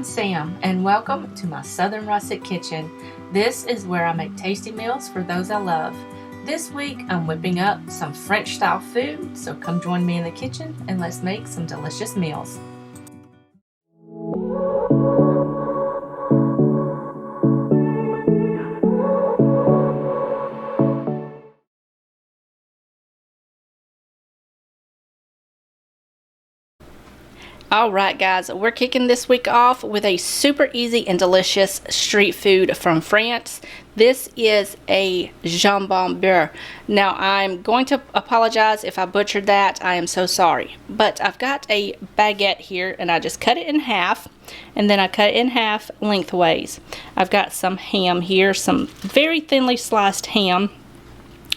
I'm Sam, and welcome to my Southern Rustic kitchen. This is where I make tasty meals for those I love. This week, I'm whipping up some French-style food, so come join me in the kitchen and let's make some delicious meals. Alright guys, we're kicking this week off with a super easy and delicious street food from France. This is a jambon beurre. Now I'm going to apologize if I butchered that. I am so sorry. But I've got a baguette here and I just cut it in half, and then I cut it in half lengthways. I've got some ham here, some very thinly sliced ham.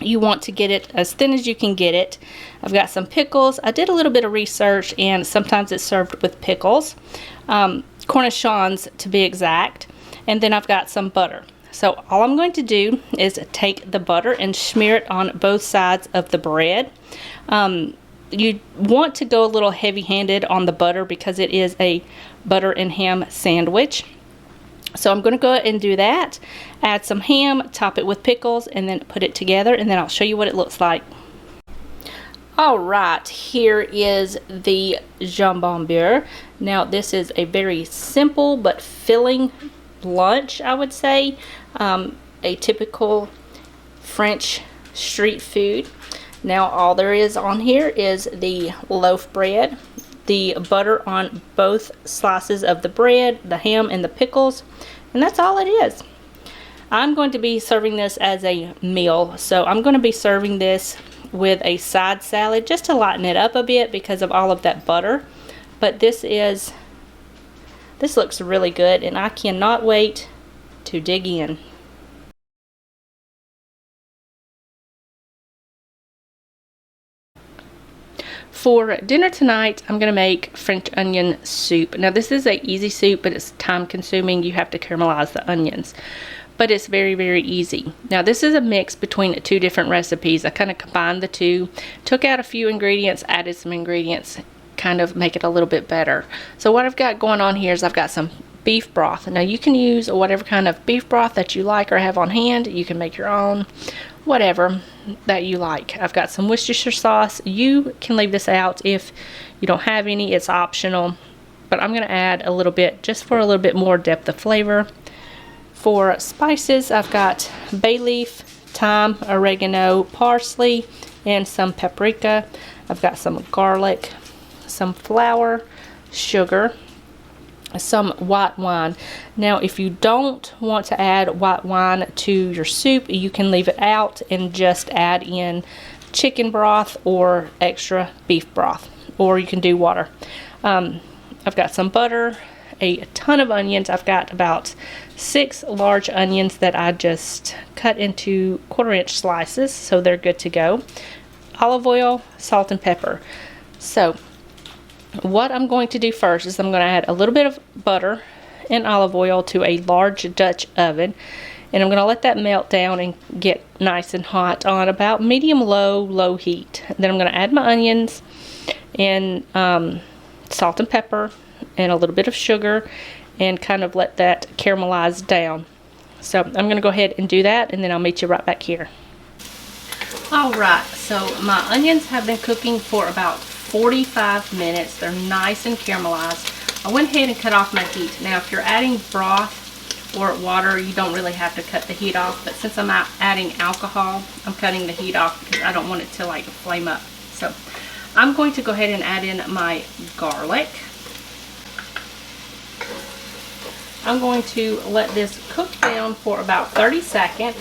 You want to get it as thin as you can get it. I've got some pickles. I did a little bit of research and sometimes it's served with pickles, cornichons to be exact, and then I've got some butter. So all I'm going to do is take the butter and smear it on both sides of the bread. You want to go a little heavy-handed on the butter because it is a butter and ham sandwich. So I'm going to go ahead and do that, add some ham, top it with pickles, and then put it together, and then I'll show you what it looks like. Alright, here is the jambon beurre. Now this is a very simple but filling lunch, I would say. A typical French street food. Now all there is on here is the loaf bread, the butter on both slices of the bread, the ham, and the pickles, and that's all it is. I'm going to be serving this as a meal, so I'm going to be serving this with a side salad just to lighten it up a bit because of all of that butter. But this looks really good, and I cannot wait to dig in. For dinner tonight, I'm going to make French onion soup. Now this is an easy soup, but it's time consuming. You have to caramelize the onions. But it's very, very easy. Now this is a mix between two different recipes. I kind of combined the two, took out a few ingredients, added some ingredients, kind of make it a little bit better. So what I've got going on here is I've got some beef broth. Now you can use whatever kind of beef broth that you like or have on hand. You can make your own, whatever that you like. I've got some Worcestershire sauce. You can leave this out if you don't have any. It's optional, but I'm going to add a little bit just for a little bit more depth of flavor. For spices, I've got bay leaf, thyme, oregano, parsley, and some paprika. I've got some garlic, some flour, sugar, some white wine. Now if you don't want to add white wine to your soup, you can leave it out and just add in chicken broth or extra beef broth, or you can do water. I've got some butter, a ton of onions. I've got about 6 large onions that I just cut into 1/4-inch slices, so they're good to go. Olive oil, salt, and pepper. So what I'm going to do first is I'm going to add a little bit of butter and olive oil to a large Dutch oven, and I'm going to let that melt down and get nice and hot on about medium-low heat. Then I'm going to add my onions and salt and pepper and a little bit of sugar and kind of let that caramelize down. So I'm going to go ahead and do that, and then I'll meet you right back here. Alright, so my onions have been cooking for about 45 minutes. They're nice and caramelized. I went ahead and cut off my heat. Now if you're adding broth or water, you don't really have to cut the heat off, but since I'm adding alcohol, I'm cutting the heat off because I don't want it to like flame up. So I'm going to go ahead and add in my garlic. I'm going to let this cook down for about 30 seconds.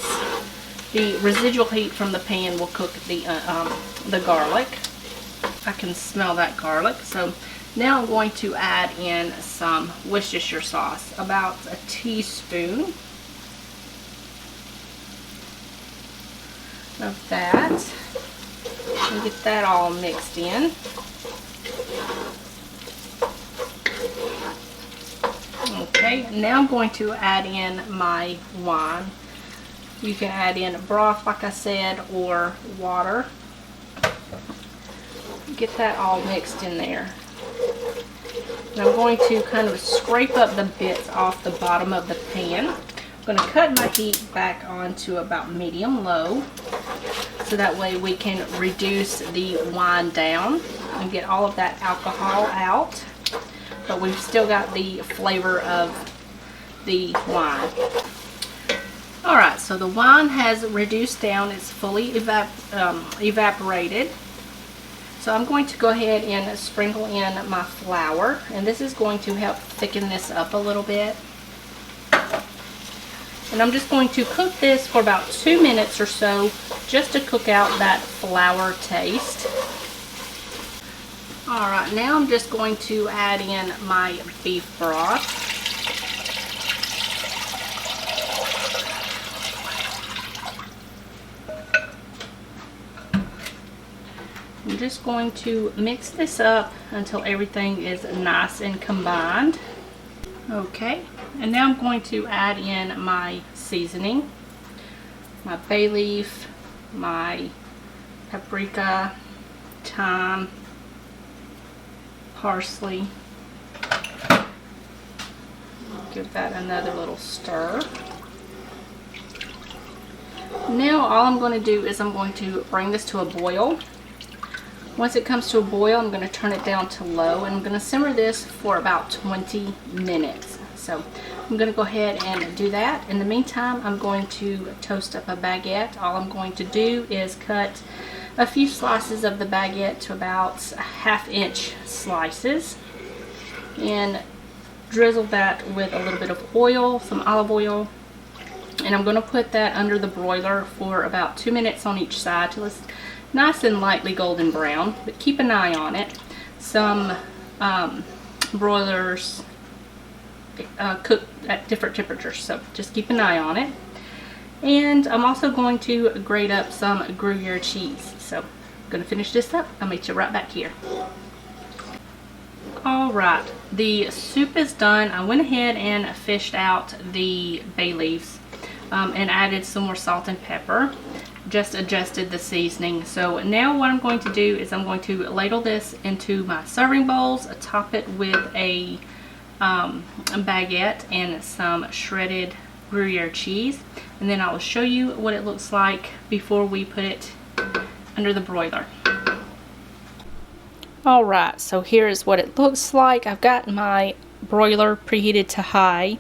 The residual heat from the pan will cook the garlic. I can smell that garlic. So now I'm going to add in some Worcestershire sauce, about a teaspoon of that. And get that all mixed in. Okay, now I'm going to add in my wine. You can add in broth, like I said, or water. Get that all mixed in there. And I'm going to kind of scrape up the bits off the bottom of the pan. I'm going to cut my heat back on to about medium-low, so that way we can reduce the wine down and get all of that alcohol out, but we've still got the flavor of the wine. Alright, so the wine has reduced down, it's fully evaporated. So I'm going to go ahead and sprinkle in my flour, and this is going to help thicken this up a little bit. And I'm just going to cook this for about 2 minutes or so, just to cook out that flour taste. Alright, now I'm just going to add in my beef broth. I'm just going to mix this up until everything is nice and combined. Okay, and now I'm going to add in my seasoning, my bay leaf, my paprika, thyme, parsley. Give that another little stir. Now all I'm going to do is I'm going to bring this to a boil. Once it comes to a boil, I'm going to turn it down to low, and I'm going to simmer this for about 20 minutes. So I'm going to go ahead and do that. In the meantime, I'm going to toast up a baguette. All I'm going to do is cut a few slices of the baguette to about 1/2 inch slices, and drizzle that with a little bit of oil, some olive oil, and I'm going to put that under the broiler for about 2 minutes on each side till it's nice and lightly golden brown, but keep an eye on it. Some broilers cook at different temperatures, so just keep an eye on it. And I'm also going to grate up some Gruyere cheese. So I'm going to finish this up. I'll meet you right back here. Alright, the soup is done. I went ahead and fished out the bay leaves and added some more salt and pepper. Just adjusted the seasoning. So now what I'm going to do is I'm going to ladle this into my serving bowls, top it with a baguette and some shredded Gruyere cheese, and then I will show you what it looks like before we put it under the broiler. Alright, so here is what it looks like. I've got my broiler preheated to high.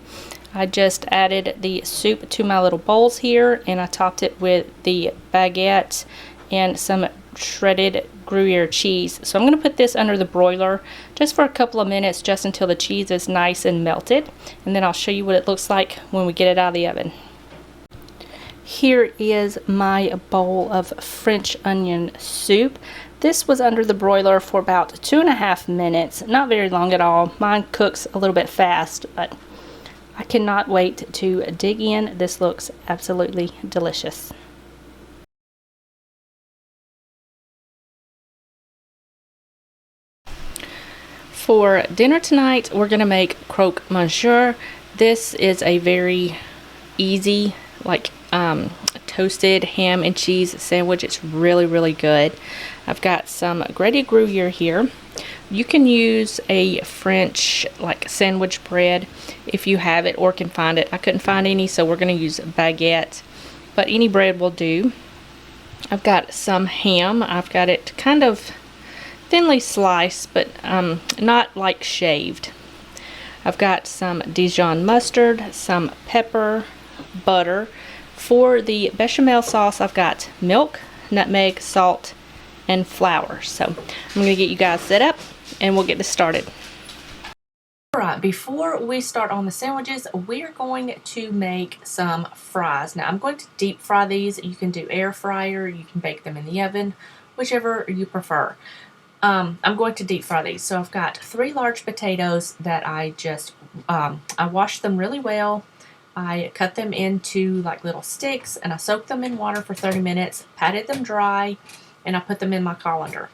I just added the soup to my little bowls here, and I topped it with the baguette and some shredded Gruyere cheese. So I'm going to put this under the broiler just for a couple of minutes, just until the cheese is nice and melted, and then I'll show you what it looks like when we get it out of the oven. Here is my bowl of French onion soup. This was under the broiler for about 2.5 minutes, not very long at all. Mine cooks a little bit fast, but I cannot wait to dig in. This looks absolutely delicious. For dinner tonight, we're going to make croque monsieur. This is a very easy, toasted ham and cheese sandwich. It's really, really good. I've got some grated Gruyere here. You can use a French sandwich bread if you have it or can find it. I couldn't find any, so we're going to use baguette, but any bread will do. I've got some ham. I've got it kind of thinly sliced, but not like shaved. I've got some Dijon mustard, some pepper, butter. For the bechamel sauce, I've got milk, nutmeg, salt, and flour. So I'm going to get you guys set up and we'll get this started. Alright, before we start on the sandwiches, we're going to make some fries. Now I'm going to deep fry these. You can do air fryer, you can bake them in the oven, whichever you prefer. I'm going to deep fry these. So I've got 3 large potatoes that I just, I washed them really well. I cut them into little sticks, and I soaked them in water for 30 minutes, patted them dry, and I put them in my colander.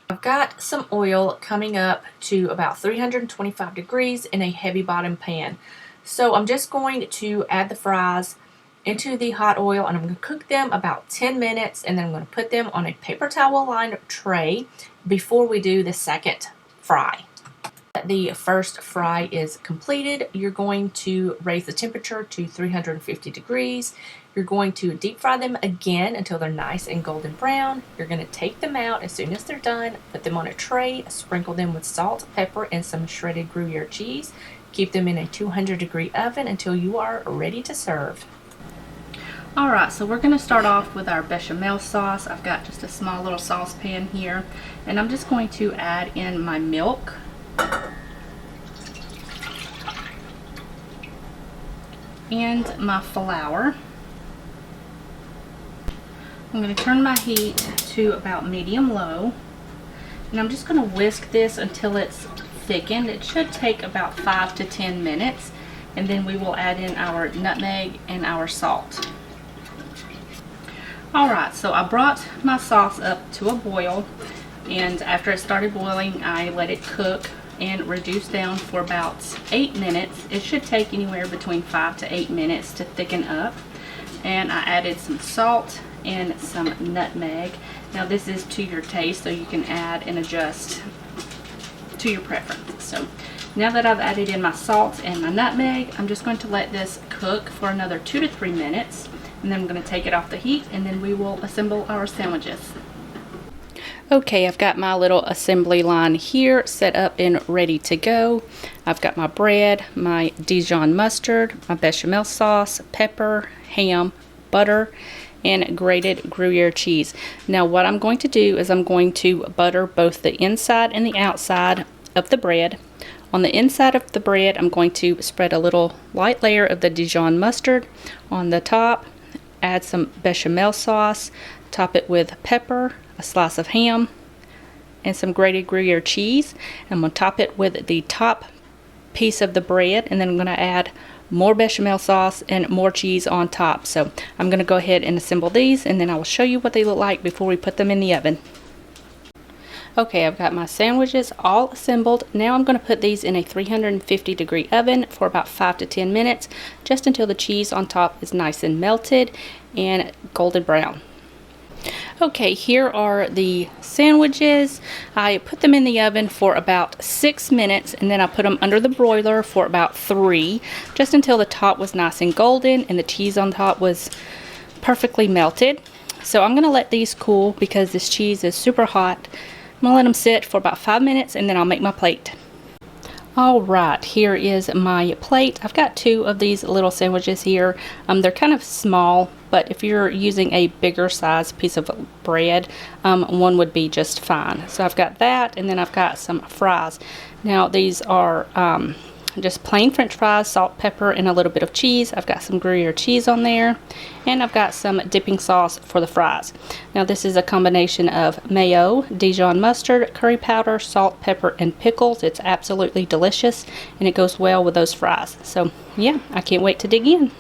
I've got some oil coming up to about 325 degrees in a heavy bottom pan. So I'm just going to add the fries into the hot oil, and I'm going to cook them about 10 minutes, and then I'm going to put them on a paper towel lined tray before we do the second fry. The first fry is completed, you're going to raise the temperature to 350 degrees. You're going to deep fry them again until they're nice and golden brown. You're going to take them out as soon as they're done, put them on a tray, sprinkle them with salt, pepper, and some shredded Gruyere cheese. Keep them in a 200-degree oven until you are ready to serve. Alright, so we're going to start off with our bechamel sauce. I've got just a small little saucepan here, and I'm just going to add in my milk. And my flour. I'm going to turn my heat to about medium-low, and I'm just going to whisk this until it's thickened. It should take about 5 to 10 minutes, and then we will add in our nutmeg and our salt. Alright, so I brought my sauce up to a boil, and after it started boiling, I let it cook and reduce down for about 8 minutes. It should take anywhere between 5 to 8 minutes to thicken up. And I added some salt and some nutmeg. Now this is to your taste, so you can add and adjust to your preference. So now that I've added in my salt and my nutmeg, I'm just going to let this cook for another 2 to 3 minutes. And then I'm going to take it off the heat, and then we will assemble our sandwiches. Okay, I've got my little assembly line here set up and ready to go. I've got my bread, my Dijon mustard, my bechamel sauce, pepper, ham, butter, and grated Gruyere cheese. Now what I'm going to do is I'm going to butter both the inside and the outside of the bread. On the inside of the bread, I'm going to spread a little light layer of the Dijon mustard on the top, add some bechamel sauce, top it with pepper, a slice of ham, and some grated Gruyere cheese. I'm going to top it with the top piece of the bread, and then I'm going to add more bechamel sauce and more cheese on top. So I'm going to go ahead and assemble these, and then I will show you what they look like before we put them in the oven. Okay, I've got my sandwiches all assembled. Now I'm going to put these in a 350-degree oven for about 5 to 10 minutes, just until the cheese on top is nice and melted and golden brown. Okay, here are the sandwiches. I put them in the oven for about 6 minutes, and then I put them under the broiler for about 3, just until the top was nice and golden and the cheese on top was perfectly melted. So I'm going to let these cool because this cheese is super hot. I'm going to let them sit for about 5 minutes, and then I'll make my plate. Alright, here is my plate. I've got 2 of these little sandwiches here. They're kind of small, but if you're using a bigger size piece of bread, one would be just fine. So I've got that, and then I've got some fries. Now these are just plain French fries, salt, pepper, and a little bit of cheese. I've got some Gruyere cheese on there, and I've got some dipping sauce for the fries. Now this is a combination of mayo, Dijon mustard, curry powder, salt, pepper, and pickles. It's absolutely delicious, and it goes well with those fries. So yeah, I can't wait to dig in.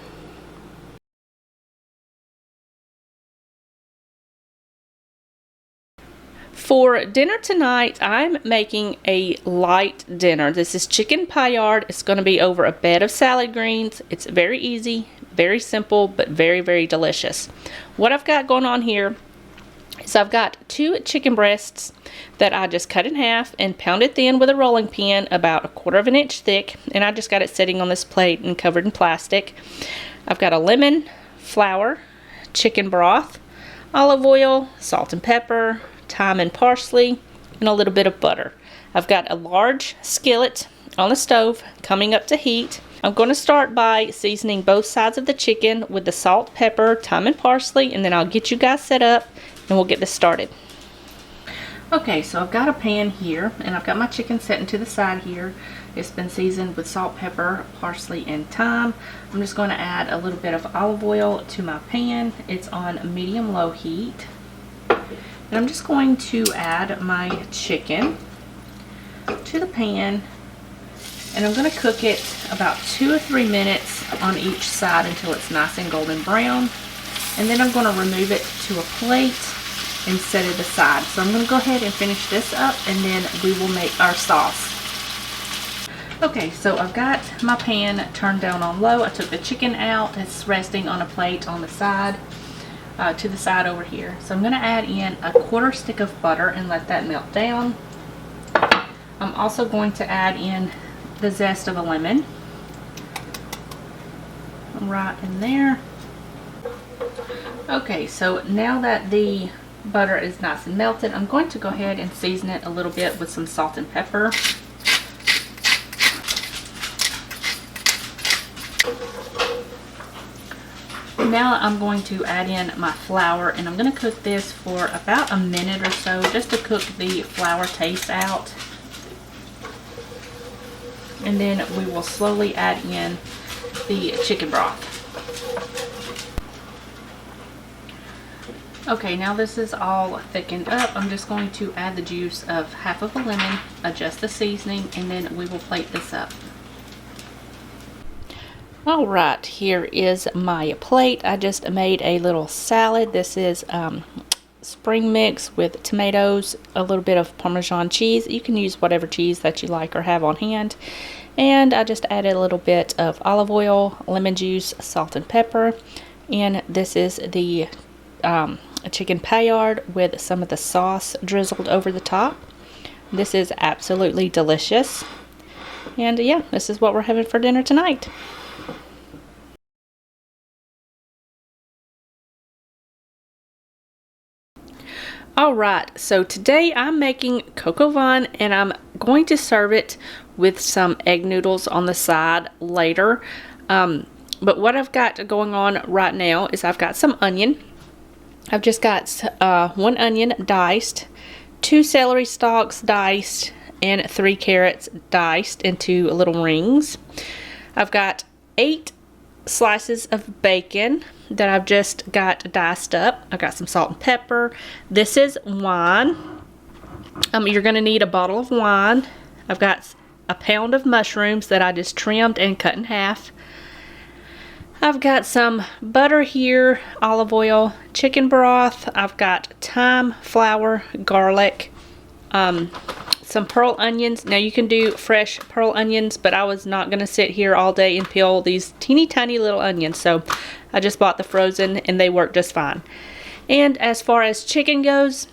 For dinner tonight, I'm making a light dinner. This is chicken paillard. It's going to be over a bed of salad greens. It's very easy, very simple, but very, very delicious. What I've got going on here is I've got 2 chicken breasts that I just cut in half and pounded thin with a rolling pin about 1/4 inch thick, and I just got it sitting on this plate and covered in plastic. I've got a lemon, flour, chicken broth, olive oil, salt and pepper, thyme and parsley, and a little bit of butter. I've got a large skillet on the stove coming up to heat. I'm going to start by seasoning both sides of the chicken with the salt, pepper, thyme, and parsley, and then I'll get you guys set up and we'll get this started. Okay, so I've got a pan here, and I've got my chicken set to the side here. It's been seasoned with salt, pepper, parsley, and thyme. I'm just going to add a little bit of olive oil to my pan. It's on medium-low heat. And I'm just going to add my chicken to the pan, and I'm going to cook it about 2 or 3 minutes on each side until it's nice and golden brown. And then I'm going to remove it to a plate and set it aside. So I'm going to go ahead and finish this up, and then we will make our sauce. Okay, so I've got my pan turned down on low. I took the chicken out. It's resting on a plate on the side. To the side over here. So I'm going to add in a 1/4 stick of butter and let that melt down. I'm also going to add in the zest of a lemon. Right in there. Okay, so now that the butter is nice and melted, I'm going to go ahead and season it a little bit with some salt and pepper. Now I'm going to add in my flour, and I'm going to cook this for about a minute or so just to cook the flour taste out. And then we will slowly add in the chicken broth. Okay, now this is all thickened up. I'm just going to add the juice of half of a lemon, adjust the seasoning, and then we will plate this up. Alright, here is my plate. I just made a little salad. This is spring mix with tomatoes, a little bit of Parmesan cheese. You can use whatever cheese that you like or have on hand. And I just added a little bit of olive oil, lemon juice, salt and pepper. And this is the chicken paillard with some of the sauce drizzled over the top. This is absolutely delicious. And yeah, this is what we're having for dinner tonight. Alright, so today I'm making coq au vin, and I'm going to serve it with some egg noodles on the side later. But what I've got going on right now is I've got some onion. I've just got 1 onion diced, 2 celery stalks diced, and 3 carrots diced into little rings. I've got 8 slices of bacon that I've just got diced up. I've got some salt and pepper. This is wine. You're going to need a bottle of wine. I've got a pound of mushrooms that I just trimmed and cut in half. I've got some butter here, olive oil, chicken broth. I've got thyme, flour, garlic, some pearl onions. Now you can do fresh pearl onions, but I was not going to sit here all day and peel these teeny tiny little onions, so I just bought the frozen and they work just fine. And as far as chicken goes,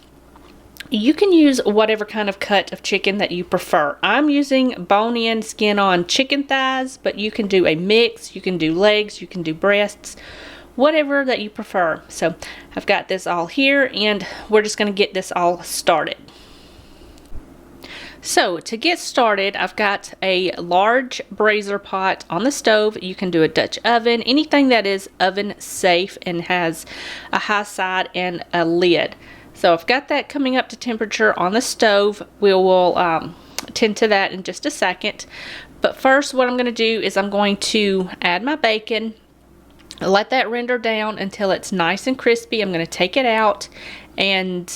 you can use whatever kind of cut of chicken that you prefer. I'm using bone-in, skin-on chicken thighs, but you can do a mix, you can do legs, you can do breasts, whatever that you prefer. So I've got this all here, and we're just going to get this all started. So to get started, I've got a large brazier pot on the stove. You can do a Dutch oven, anything that is oven safe and has a high side and a lid. So I've got that coming up to temperature on the stove. We will tend to that in just a second. But first, what I'm going to do is I'm going to add my bacon, let that render down until it's nice and crispy. I'm going to take it out and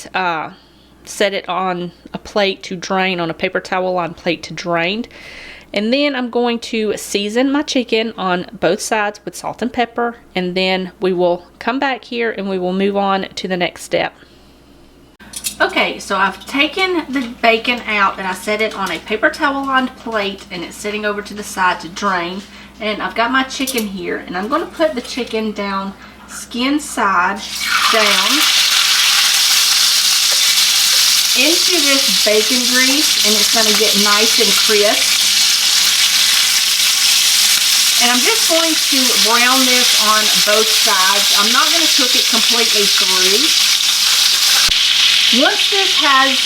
set it on a plate to drain, on a paper towel on plate to drain. And then I'm going to season my chicken on both sides with salt and pepper. And then we will come back here and we will move on to the next step. Okay, so I've taken the bacon out and I set it on a paper towel lined plate, and it's sitting over to the side to drain. And I've got my chicken here, and I'm going to put the chicken down skin side down into this bacon grease, and it's going to get nice and crisp. And I'm just going to brown this on both sides. I'm not going to cook it completely through. Once this has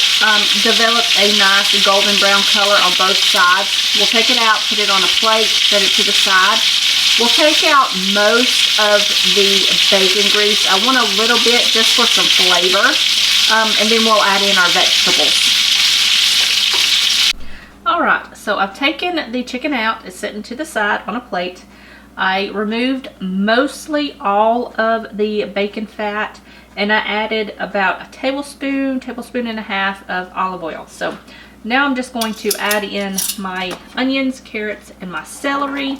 developed a nice golden brown color on both sides, we'll take it out, put it on a plate, set it to the side. We'll take out most of the bacon grease. I want a little bit just for some flavor, and then we'll add in our vegetables. Alright, so I've taken the chicken out. It's sitting to the side on a plate. I removed mostly all of the bacon fat, and I added about a tablespoon and a half of olive oil. So now I'm just going to add in my onions, carrots, and my celery.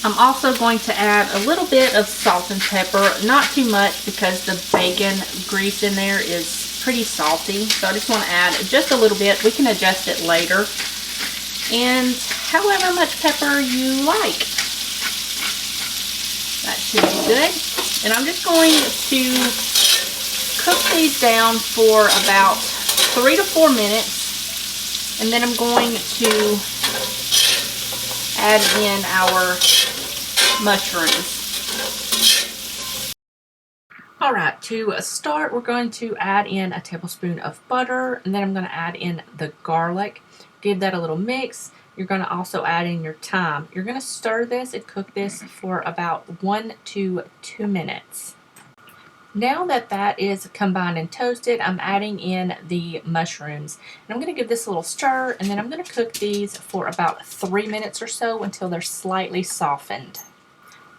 I'm also going to add a little bit of salt and pepper, not too much because the bacon grease in there is pretty salty. So I just want to add just a little bit. We can adjust it later. And however much pepper you like. That should be good. And I'm just going to cook these down for about 3 to 4 minutes. And then I'm going to add in our mushrooms. Alright, to start, we're going to add in a tablespoon of butter, and then I'm going to add in the garlic. Give that a little mix. You're going to also add in your thyme. You're going to stir this and cook this for about 1 to 2 minutes. Now that that is combined and toasted, I'm adding in the mushrooms. And I'm going to give this a little stir, and then I'm going to cook these for about 3 minutes or so until they're slightly softened.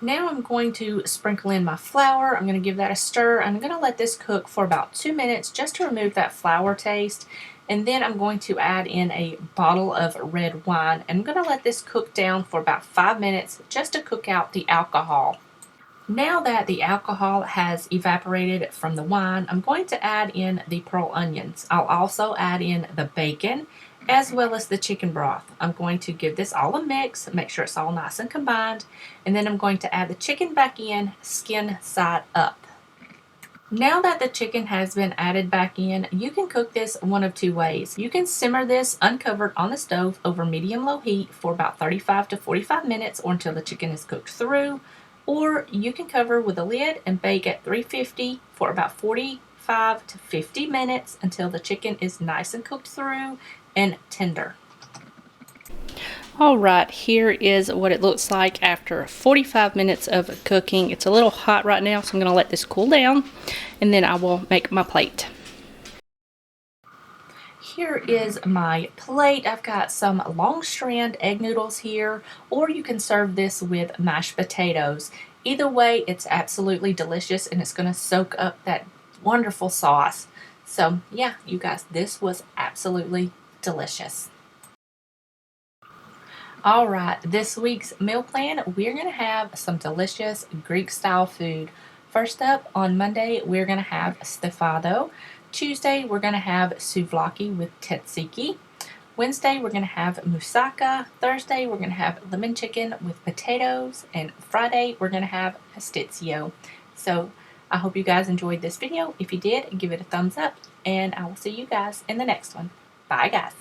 Now I'm going to sprinkle in my flour. I'm going to give that a stir. I'm going to let this cook for about 2 minutes just to remove that flour taste. And then I'm going to add in a bottle of red wine. And I'm going to let this cook down for about 5 minutes just to cook out the alcohol. Now that the alcohol has evaporated from the wine, I'm going to add in the pearl onions. I'll also add in the bacon as well as the chicken broth. I'm going to give this all a mix, make sure it's all nice and combined, and then I'm going to add the chicken back in, skin side up. Now that the chicken has been added back in, you can cook this one of two ways. You can simmer this uncovered on the stove over medium-low heat for about 35 to 45 minutes or until the chicken is cooked through, or you can cover with a lid and bake at 350 for about 45 to 50 minutes until the chicken is nice and cooked through and tender. Alright, here is what it looks like after 45 minutes of cooking. It's a little hot right now, so I'm going to let this cool down and then I will make my plate. Here is my plate. I've got some long strand egg noodles here, or you can serve this with mashed potatoes. Either way, it's absolutely delicious and it's going to soak up that wonderful sauce. So yeah, you guys, this was absolutely delicious. Alright, this week's meal plan, we're going to have some delicious Greek style food. First up, on Monday, we're going to have stefado. Tuesday, we're going to have souvlaki with tzatziki. Wednesday, we're going to have moussaka. Thursday, we're going to have lemon chicken with potatoes. And Friday, we're going to have pastizio. So I hope you guys enjoyed this video. If you did, give it a thumbs up. And I will see you guys in the next one. Bye, guys.